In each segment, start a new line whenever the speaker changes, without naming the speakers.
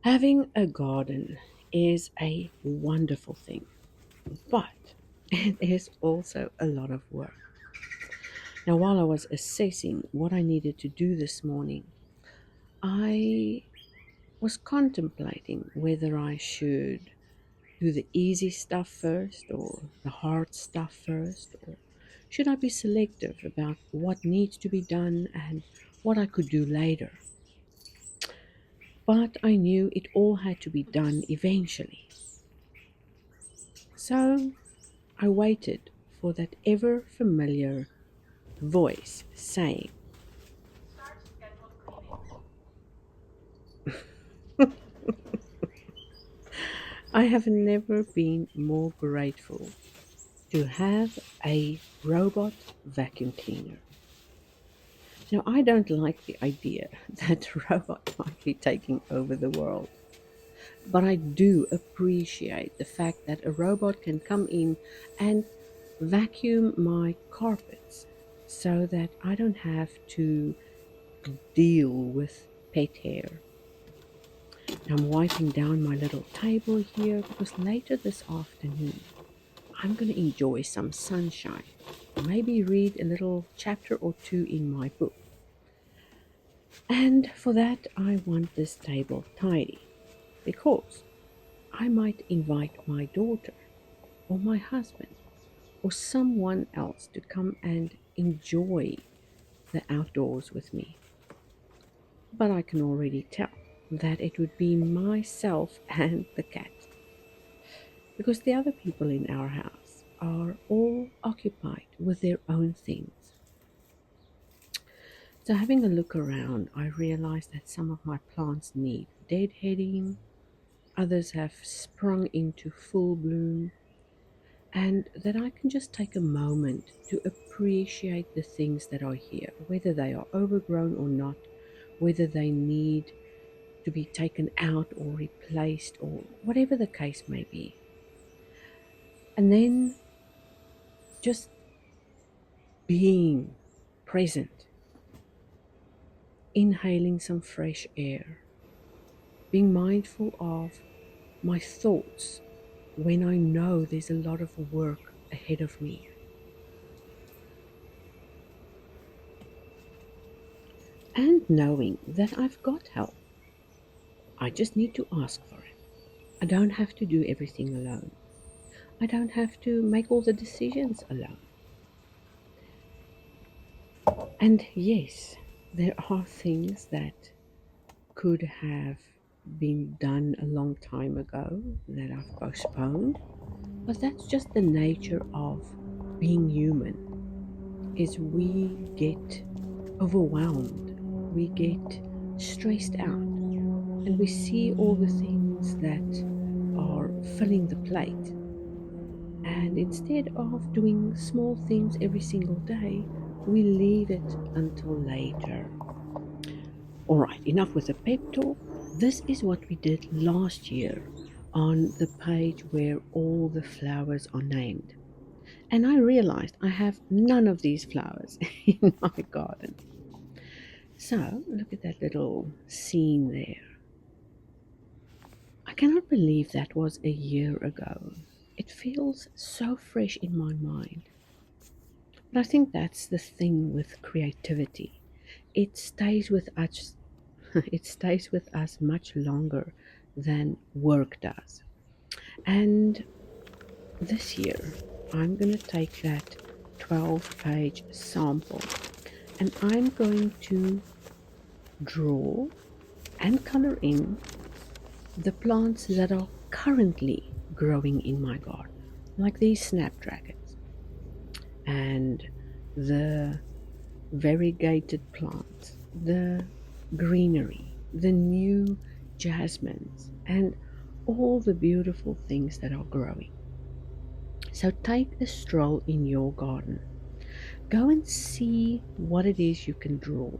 Having a garden is a wonderful thing, but it is also a lot of work. Now, while I was assessing what I needed to do this morning, I was contemplating whether I should do the easy stuff first or the hard stuff first, or should I be selective about what needs to be done and what I could do later? But I knew it all had to be done eventually. So I waited for that ever familiar voice saying, I have never been more grateful to have a robot vacuum cleaner. Now, I don't like the idea that a robot might be taking over the world, but I do appreciate the fact that a robot can come in and vacuum my carpets so that I don't have to deal with pet hair. I'm wiping down my little table here because later this afternoon I'm going to enjoy some sunshine. Maybe read a little chapter or two in my book. And for that, I want this table tidy because I might invite my daughter or my husband or someone else to come and enjoy the outdoors with me. But I can already tell that it would be myself and the cat because the other people in our house are all occupied with their own things. So, having a look around, I realized that some of my plants need deadheading, others have sprung into full bloom, and that I can just take a moment to appreciate the things that are here, whether they are overgrown or not, whether they need to be taken out or replaced, or whatever the case may be. And then just being present, inhaling some fresh air, being mindful of my thoughts when I know there's a lot of work ahead of me, and knowing that I've got help. I just need to ask for it. I don't have to do everything alone. I don't have to make all the decisions alone. And yes, there are things that could have been done a long time ago that I've postponed, but that's just the nature of being human is we get overwhelmed, we get stressed out, and we see all the things that are filling the plate. And instead of doing small things every single day, we leave it until later. All right, enough with the pep talk. This is what we did last year on the page where all the flowers are named. And I realized I have none of these flowers in my garden. So, look at that little scene there. I cannot believe that was a year ago. It feels so fresh in my mind. But I think that's the thing with creativity. It stays with us it stays with us much longer than work does. And this year I'm going to take that 12-page sample and I'm going to draw and color in the plants that are currently growing in my garden, like these snapdragons and the variegated plants, the greenery, the new jasmines, and all the beautiful things that are growing. So take a stroll in your garden. Go and see what it is you can draw.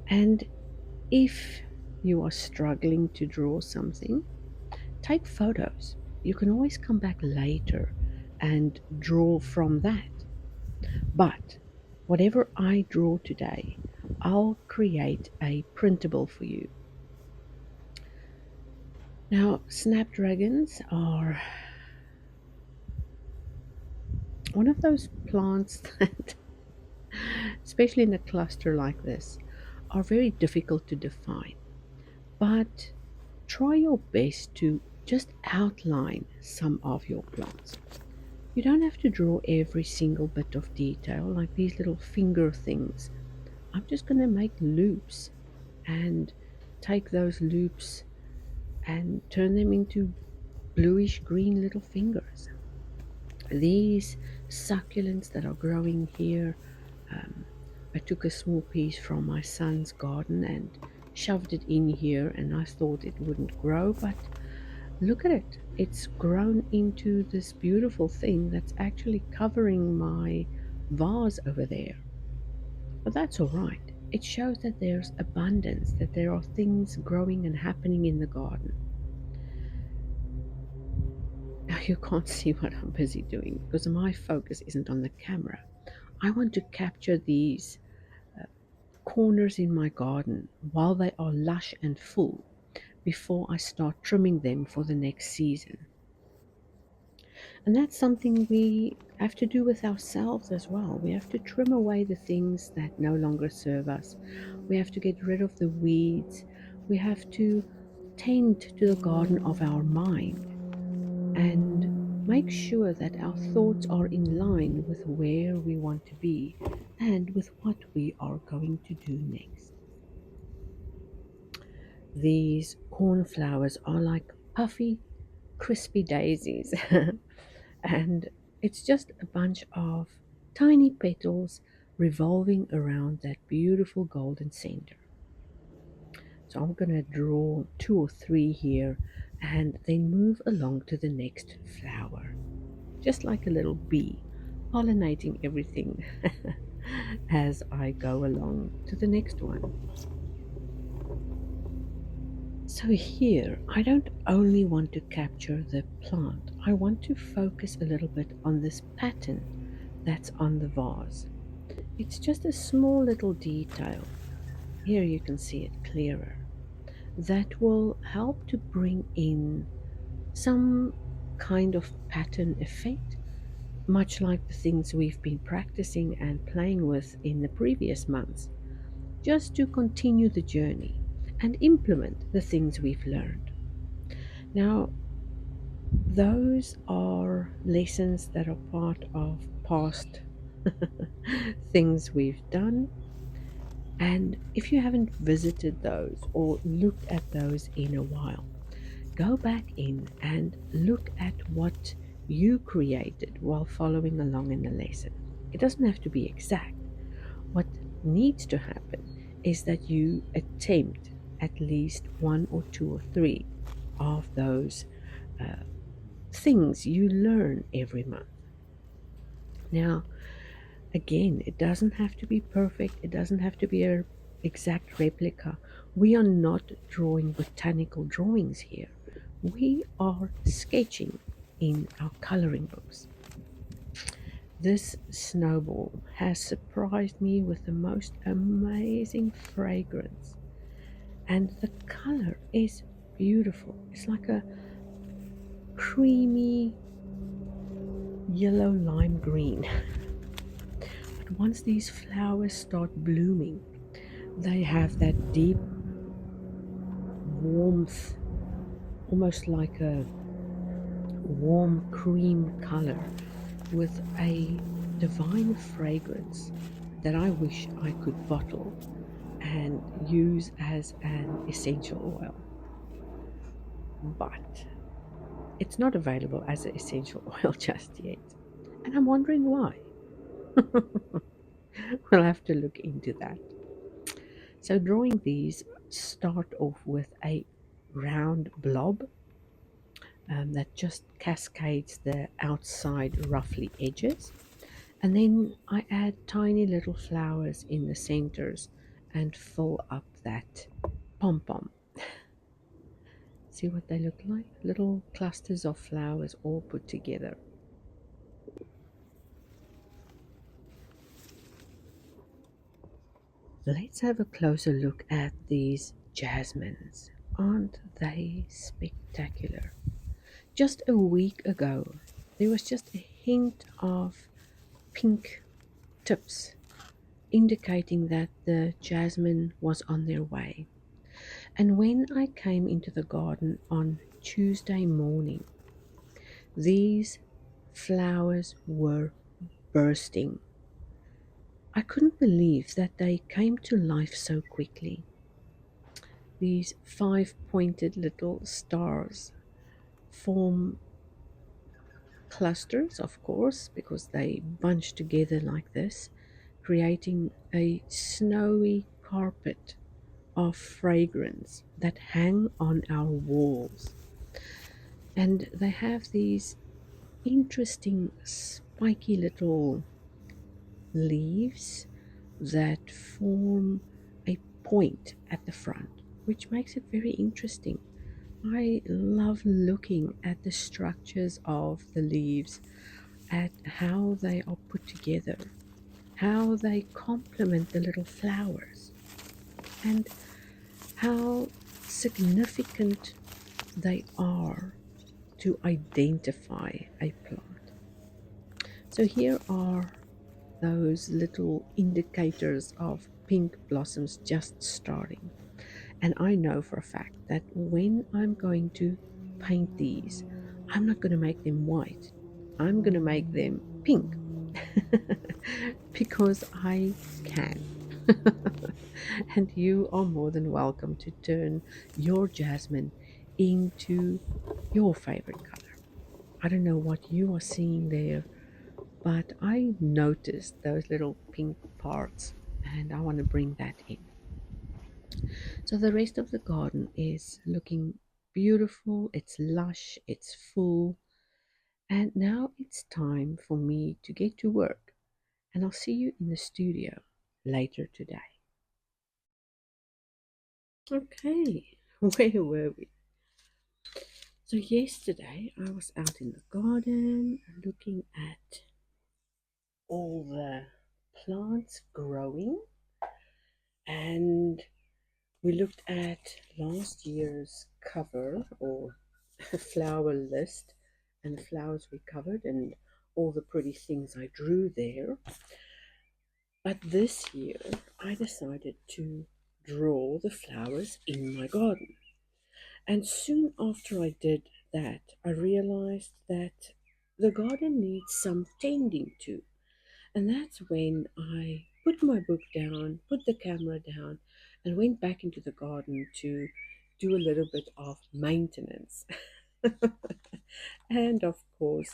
And if you are struggling to draw something, take photos. You can always come back later and draw from that. But whatever I draw today, I'll create a printable for you. Now, snapdragons are one of those plants that, especially in a cluster like this, are very difficult to define. But try your best to just outline some of your plants. You don't have to draw every single bit of detail, like these little finger things. I'm just going to make loops and take those loops and turn them into bluish green little fingers. These succulents that are growing here, um, I took a small piece from my son's garden and shoved it in here, and I thought it wouldn't grow, but look at it. It's grown into this beautiful thing that's actually covering my vase over there. But that's all right. It shows that there's abundance, that there are things growing and happening in the garden. Now, you can't see what I'm busy doing because my focus isn't on the camera. I want to capture these uh, corners in my garden while they are lush and full before I start trimming them for the next season. And that's something we have to do with ourselves as well. We have to trim away the things that no longer serve us. We have to get rid of the weeds. We have to tend to the garden of our mind and make sure that our thoughts are in line with where we want to be and with what we are going to do next. These cornflowers are like puffy, crispy daisies, and it's just a bunch of tiny petals revolving around that beautiful golden center. So I'm going to draw two or three here and then move along to the next flower, just like a little bee, pollinating everything as I go along to the next one. So here, I don't only want to capture the plant, I want to focus a little bit on this pattern that's on the vase. It's just a small little detail. Here you can see it clearer. That will help to bring in some kind of pattern effect, much like the things we've been practicing and playing with in the previous months, just to continue the journey and implement the things we've learned. Now, those are lessons that are part of past things we've done. And if you haven't visited those or looked at those in a while, go back in and look at what you created while following along in the lesson. It doesn't have to be exact. What needs to happen is that you attempt at least one or two or three of those uh, things you learn every month. Now, again, it doesn't have to be perfect, it doesn't have to be an exact replica. We are not drawing botanical drawings here. We are sketching in our coloring books. This snowball has surprised me with the most amazing fragrance, and the color is beautiful. It's like a creamy yellow lime green. But once these flowers start blooming, they have that deep warmth, almost like a warm cream color with a divine fragrance that I wish I could bottle and use as an essential oil. But it's not available as an essential oil just yet. And I'm wondering why. We'll have to look into that. So, drawing these, start off with a round blob that just cascades the outside roughly edges. And then I add tiny little flowers in the centers and fill up that pom pom. See what they look like? Little clusters of flowers all put together. Let's have a closer look at these jasmines. Aren't they spectacular? spectacular. Just a week ago, there was just a hint of pink tips, indicating that the jasmine was on their way. And when I came into the garden on Tuesday morning, these flowers were bursting. I couldn't believe that they came to life so quickly. These five pointed little stars form clusters, of course, because they bunch together like this, creating a snowy carpet of fragrance that hang on our walls. And they have these interesting spiky little leaves that form a point at the front, which makes it very interesting. I love looking at the structures of the leaves, at how they are put together, how they complement the little flowers, and how significant they are to identify a plant. So here are those little indicators of pink blossoms just starting. And I know for a fact that when I'm going to paint these, I'm not going to make them white. I'm going to make them pink because I can. And you are more than welcome to turn your jasmine into your favorite color. I don't know what you are seeing there, but I noticed those little pink parts and I want to bring that in. So the rest of the garden is looking beautiful, it's lush, it's full, and now it's time for me to get to work. And I'll see you in the studio later today. Okay, where were we? So yesterday I was out in the garden looking at all the plants growing, and we looked at last year's cover or flower list and the flowers we covered and all the pretty things I drew there. But this year I decided to draw the flowers in my garden. And soon after I did that, I realized that the garden needs some tending to. And that's when I put my book down, put the camera down, and went back into the garden to do a little bit of maintenance. And of course,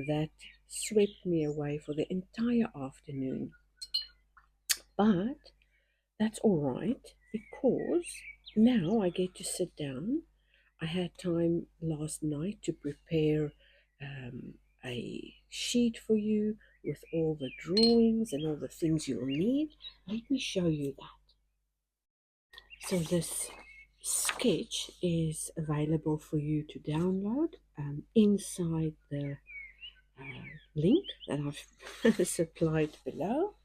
that swept me away for the entire afternoon. But that's all right because now I get to sit down. I had time last night to prepare a sheet for you with all the drawings and all the things you'll need. Let me show you that. So this sketch is available for you to download inside the link that I've supplied below.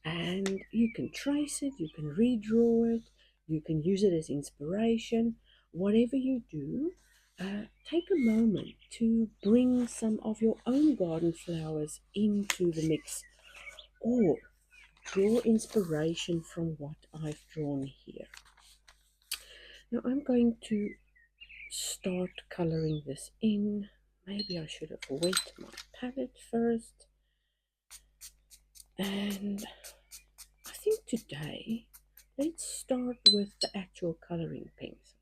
And you can trace it, you can redraw it, you can use it as inspiration. Whatever you do, take a moment to bring some of your own garden flowers into the mix or draw inspiration from what I've drawn here. Now I'm going to start coloring this in. Maybe I should have wet my palette first. And I think today, let's start with the actual coloring pencils.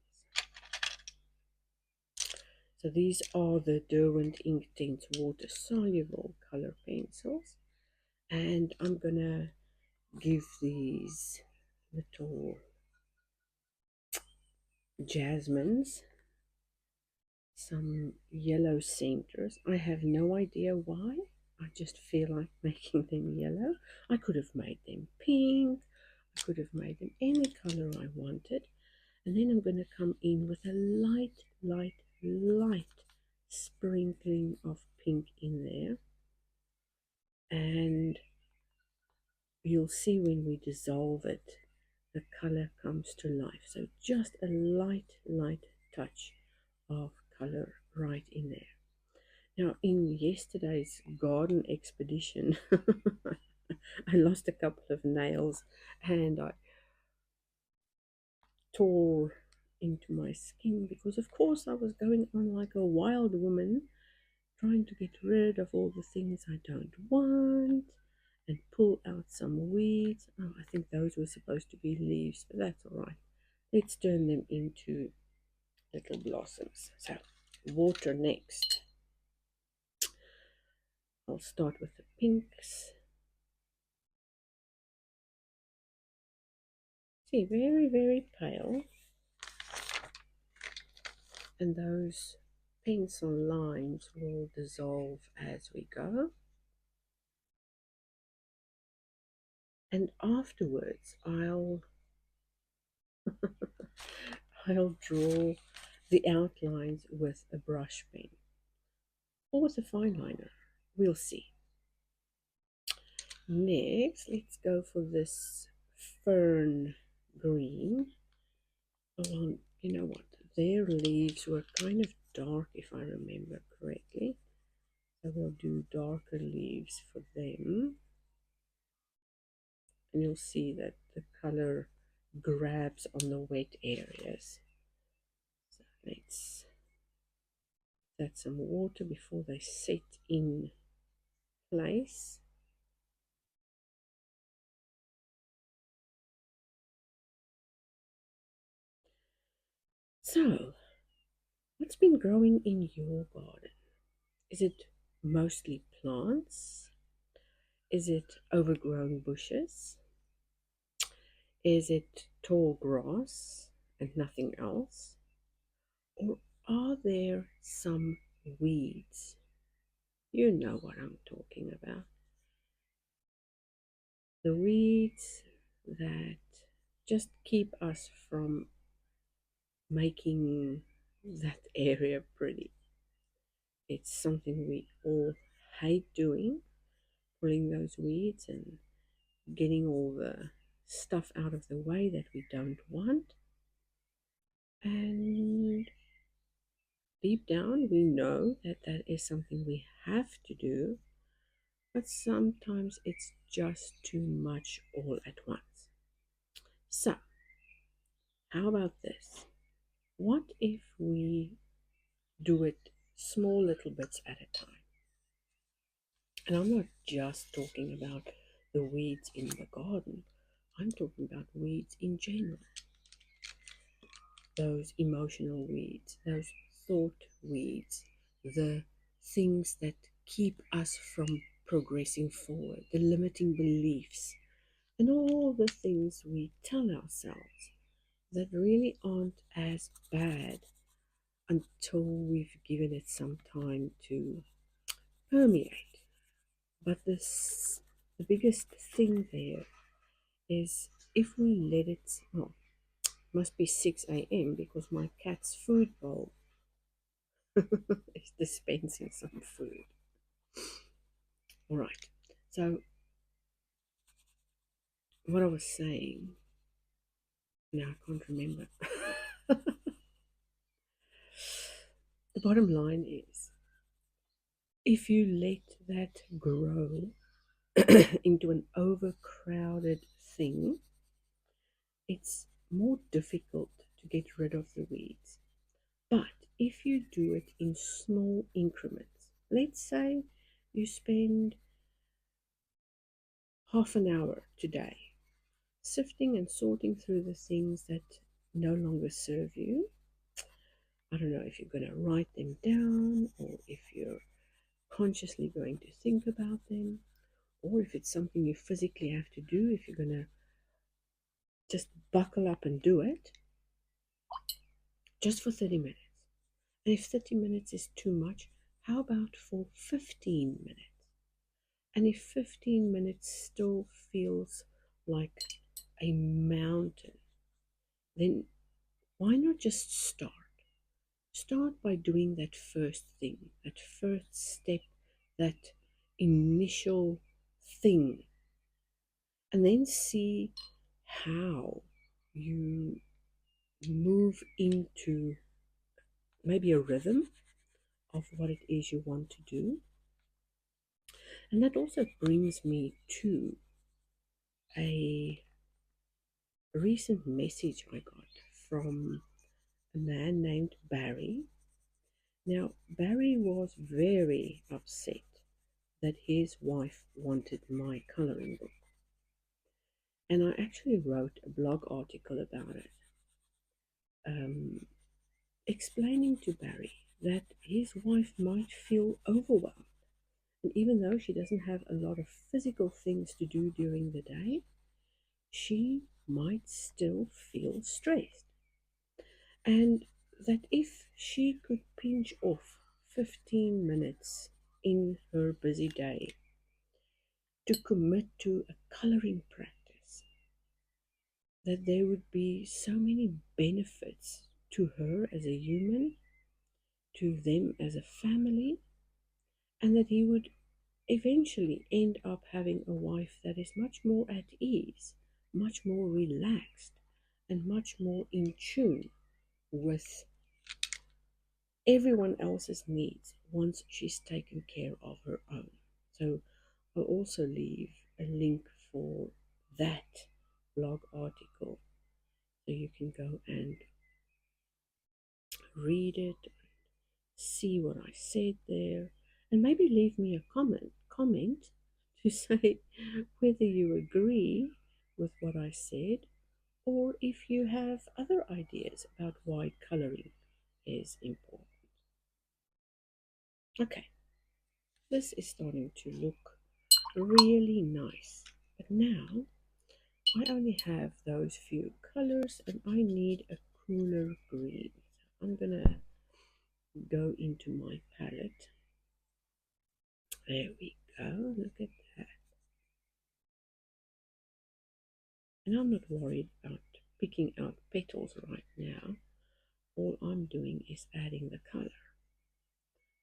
So these are the Derwent Inktense water soluble color pencils, and I'm gonna give these little jasmines some yellow centers. I have no idea why. I just feel like making them yellow. I could have made them pink. I could have made them any color I wanted. And then I'm going to come in with a light sprinkling of pink in there. And you'll see when we dissolve it, the color comes to life. So just a light touch of color right in there. Now, in yesterday's garden expedition, I lost a couple of nails and I tore into my skin because, of course, I was going on like a wild woman trying to get rid of all the things I don't want and pull out some weeds. Oh, I think those were supposed to be leaves, but that's all right. Let's turn them into little blossoms. So, water next. I'll start with the pinks. See, very, very pale. And those pencil lines will dissolve as we go. And afterwards, I'll draw the outlines with a brush pen or with a fine liner. We'll see. Next, let's go for this fern green. Oh, you know what? Their leaves were kind of dark, if I remember correctly. So we'll do darker leaves for them. And you'll see that the color grabs on the wet areas. So let's add some water before they set in place. So, what's been growing in your garden? Is it mostly plants? Is it overgrown bushes? Is it tall grass and nothing else? Or are there some weeds? You know what I'm talking about. The weeds that just keep us from making that area pretty. It's something we all hate doing, pulling those weeds and getting all the stuff out of the way that we don't want. And deep down, we know that that is something we have to do, but sometimes it's just too much all at once. So, how about this? What if we do it small little bits at a time? And I'm not just talking about the weeds in the garden, I'm talking about weeds in general. Those emotional weeds, those thought weeds, the things that keep us from progressing forward, the limiting beliefs, and all the things we tell ourselves that really aren't as bad until we've given it some time to permeate. But the biggest thing there is if we let it, well, it must be 6 a.m. because my cat's food bowl is dispensing some food. All right. So what I was saying, now I can't remember. The bottom line is if you let that grow into an overcrowded thing, it's more difficult to get rid of the weeds. But if you do it in small increments, let's say you spend half an hour today sifting and sorting through the things that no longer serve you. I don't know if you're going to write them down or if you're consciously going to think about them or if it's something you physically have to do, if you're going to just buckle up and do it just for 30 minutes. And if 30 minutes is too much, how about for 15 minutes? And if 15 minutes still feels like a mountain, then why not just start? Start by doing that first thing, that first step, that initial thing, and then see how you move into maybe a rhythm of what it is you want to do. And that also brings me to a recent message I got from a man named Barry. Now, Barry was very upset that his wife wanted my coloring book. And I actually wrote a blog article about it, um, explaining to Barry that his wife might feel overwhelmed. And even though she doesn't have a lot of physical things to do during the day, she might still feel stressed. And that if she could pinch off 15 minutes in her busy day to commit to a coloring practice, that there would be so many benefits to her as a human, to them as a family, and that he would eventually end up having a wife that is much more at ease, much more relaxed, and much more in tune with everyone else's needs once she's taken care of her own. So I'll also leave a link for that blog article so you can go and read it, see what I said there, and maybe leave me a comment to say whether you agree with what I said or if you have other ideas about why coloring is important. Okay, this is starting to look really nice, but now I only have those few colors and I need a cooler green. So I'm gonna go into my palette. There we go, look at that. And I'm not worried about picking out petals right now. All I'm doing is adding the color.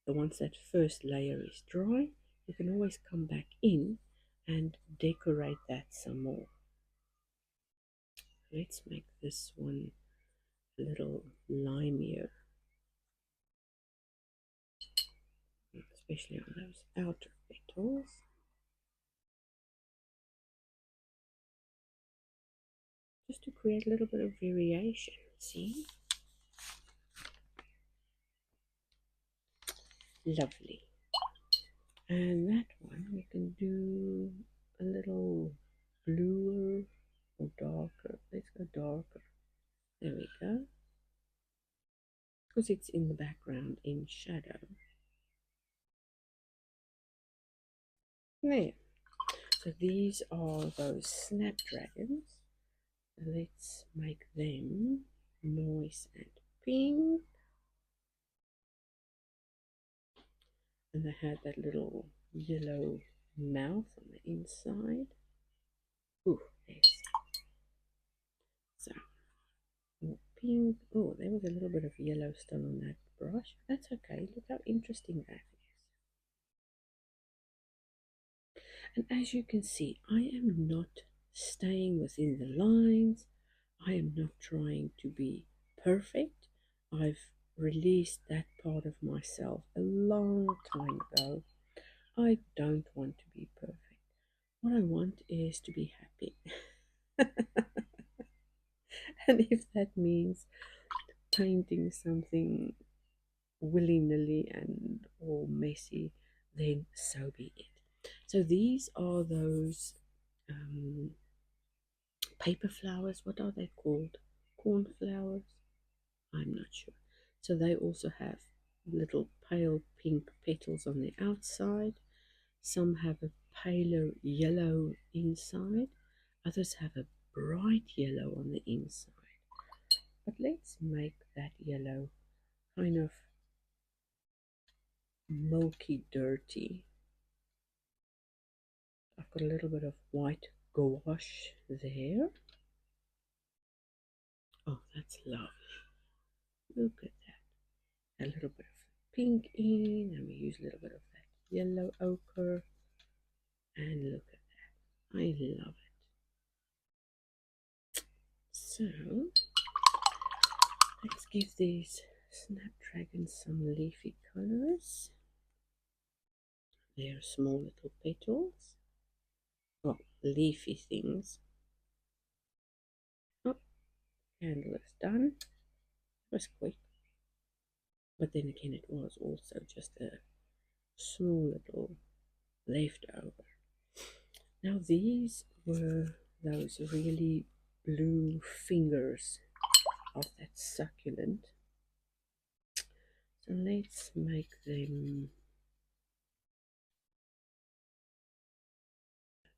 So once that first layer is dry, you can always come back in and decorate that some more. Let's make this one a little limier, especially on those outer petals. Just to create a little bit of variation, see? Lovely. And that one we can do a little bluer or darker. Let's go darker. There we go. Because it's in the background in shadow. There. So these are those snapdragons. Let's make them nice and pink. And they had that little yellow mouth on the inside. Ooh, yes. So, more pink. Oh, there was a little bit of yellow still on that brush. That's okay. Look how interesting that is. And as you can see, I am not staying within the lines. I am not trying to be perfect. I've released that part of myself a long time ago. I don't want to be perfect. What I want is to be happy. And if that means painting something willy-nilly and all messy, then so be it. So these are those paper flowers. What are they called? Cornflowers? I'm not sure. So they also have little pale pink petals on the outside. Some have a paler yellow inside. Others have a bright yellow on the inside. But let's make that yellow kind of milky dirty. I've got a little bit of white gouache there. Oh, that's lovely. Look at that. A little bit of pink in, and we use a little bit of that yellow ochre. And look at that. I love it. So, let's give these Snapdragon, some leafy colors. They're small little petals. Well, leafy things. Oh, candle is done. It was quick. But then again, it was also just a small little leftover. Now, these were those really blue fingers of that succulent. So let's make them.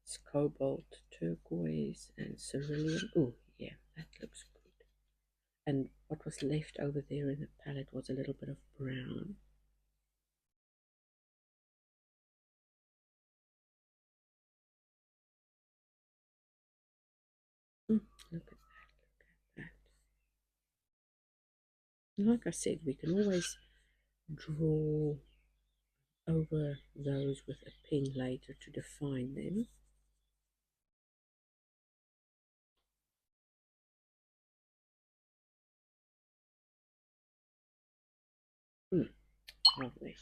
It's cobalt, turquoise, and cerulean. Oh, yeah, that looks good. And what was left over there in the palette was a little bit of brown. Look at that. Like I said, we can always draw over those with a pen later to define them. Lovely.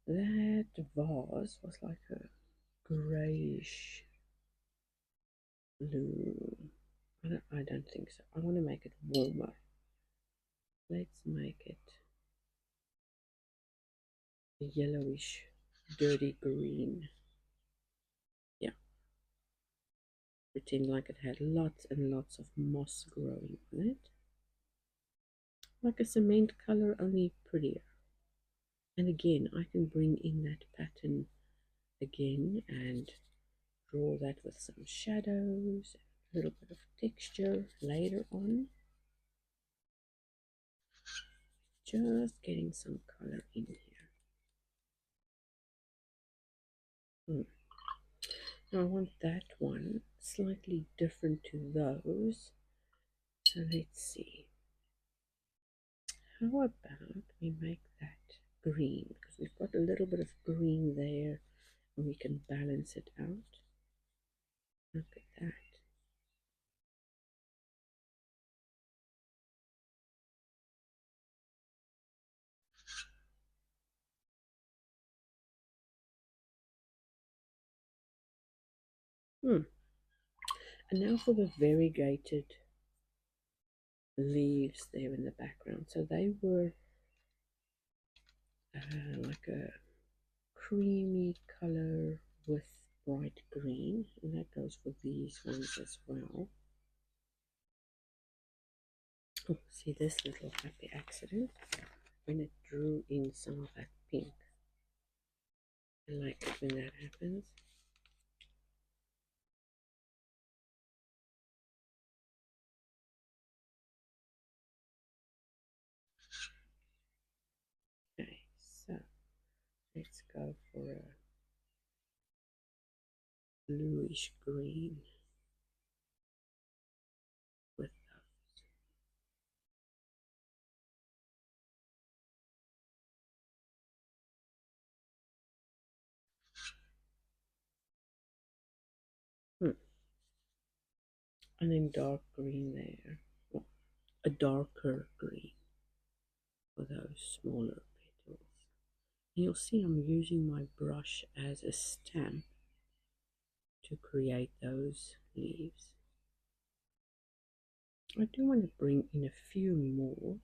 That vase was like a greyish blue. I don't think so. I want to make it warmer. Let's make it a yellowish, dirty green. Yeah, pretend like it had lots and lots of moss growing on it. Like a cement color, only prettier. And again, I can bring in that pattern again and draw that with some shadows, a little bit of texture later on. Just getting some color in here. Now I want that one slightly different to those. So let's see. How about we make that green? Because we've got a little bit of green there and we can balance it out. Look at that. And now for the variegated leaves there in the background. So they were like a creamy color with bright green, and that goes for these ones as well. Oh, see this little happy accident when it drew in some of that pink. I like it when that happens. Okay, so let's go for a bluish green with those. And then dark green there. Well, a darker green for those smaller petals. And you'll see I'm using my brush as a stamp to create those leaves. I do want to bring in a few more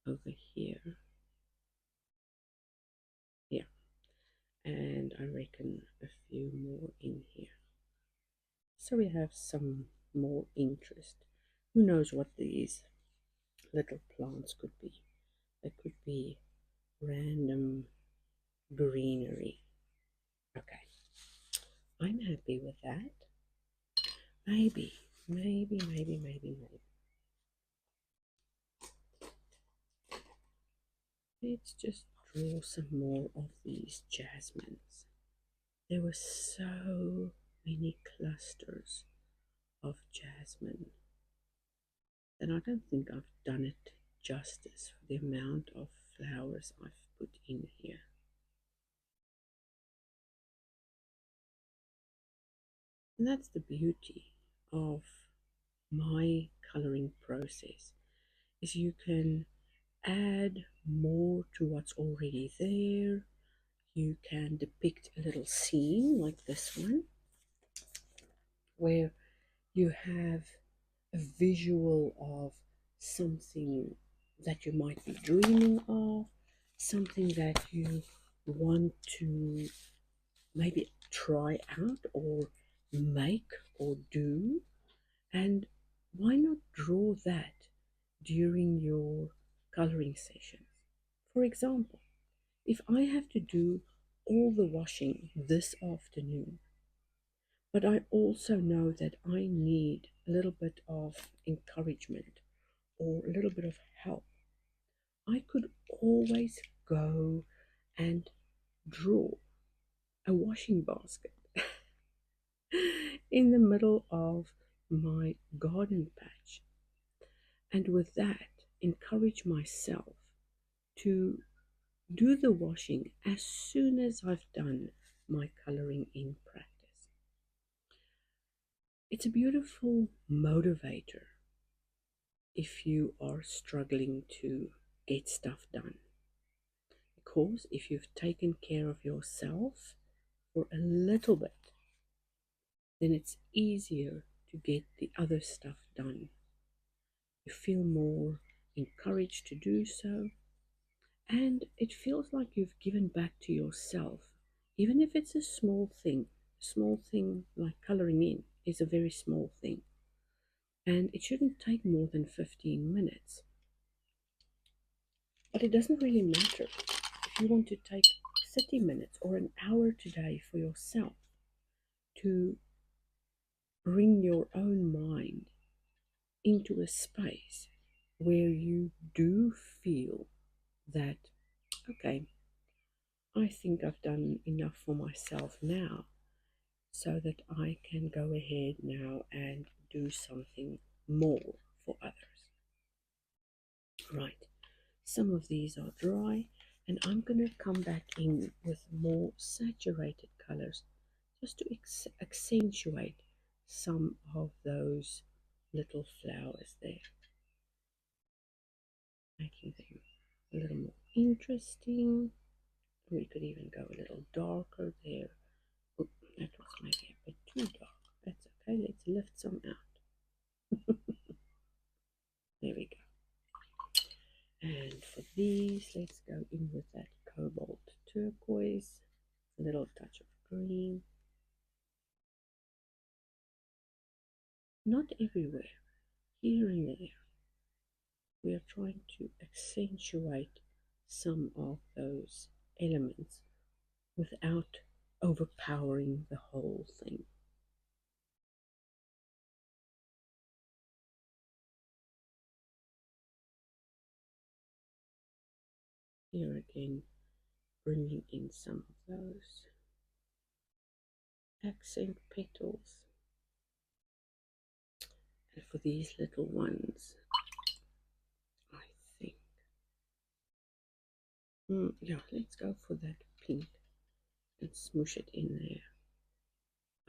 over here. Yeah, and I reckon a few more in here. So we have some more interest. Who knows what these little plants could be? They could be random greenery. Okay, I'm happy with that. Maybe. Let's just draw some more of these jasmines. There were so many clusters of jasmine that I don't think I've done it justice for the amount of flowers I've put in here. And that's the beauty of my coloring process, is you can add more to what's already there. You can depict a little scene like this one, where you have a visual of something that you might be dreaming of, something that you want to maybe try out or make or do. And why not draw that during your coloring sessions? For example, if I have to do all the washing this afternoon, but I also know that I need a little bit of encouragement or a little bit of help, I could always go and draw a washing basket in the middle of my garden patch, and with that, encourage myself to do the washing as soon as I've done my coloring in practice. It's a beautiful motivator if you are struggling to get stuff done. Because if you've taken care of yourself for a little bit, then it's easier to get the other stuff done. You feel more encouraged to do so, and it feels like you've given back to yourself, even if it's a small thing. A small thing like coloring in is a very small thing, and it shouldn't take more than 15 minutes. But it doesn't really matter if you want to take 30 minutes or an hour today for yourself to bring your own mind into a space where you do feel that, okay, I think I've done enough for myself now so that I can go ahead now and do something more for others. Right, some of these are dry, and I'm going to come back in with more saturated colors just to accentuate some of those little flowers there, making them a little more interesting. We could even go a little darker there. Oh, that was maybe a bit too dark. That's okay. Let's lift some out. There we go. And for these, let's go in with that cobalt turquoise, a little touch of green. Not everywhere, here and there. We are trying to accentuate some of those elements without overpowering the whole thing. Here again, bringing in some of those accent petals. And for these little ones, I think, yeah, let's go for that pink and smoosh it in there.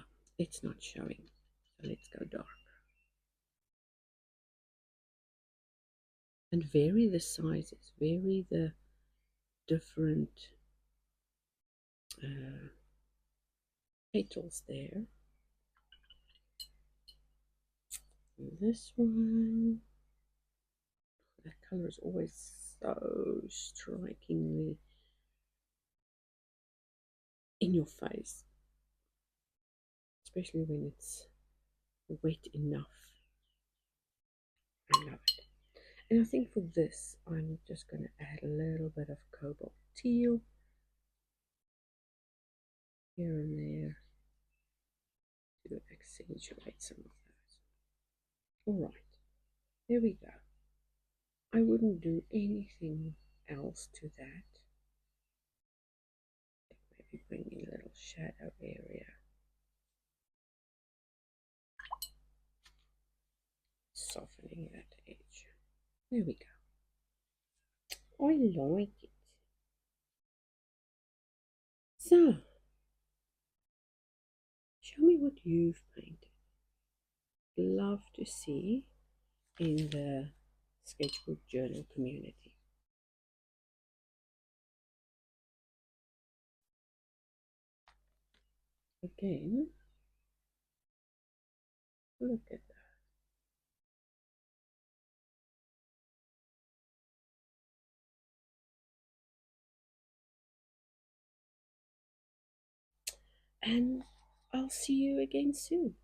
Oh, it's not showing, so let's go dark. And vary the sizes, vary the different petals there. And this one, that color is always so strikingly in your face, especially when it's wet enough. I love it. And I think for this, I'm just going to add a little bit of cobalt teal here and there to accentuate some of those. All right, there we go. I wouldn't do anything else to that. Maybe bring in a little shadow area. Softening that edge. There we go. I like it. So, show me what you've painted. Love to see in the sketchbook journal community. again. Look at that. And I'll see you again soon.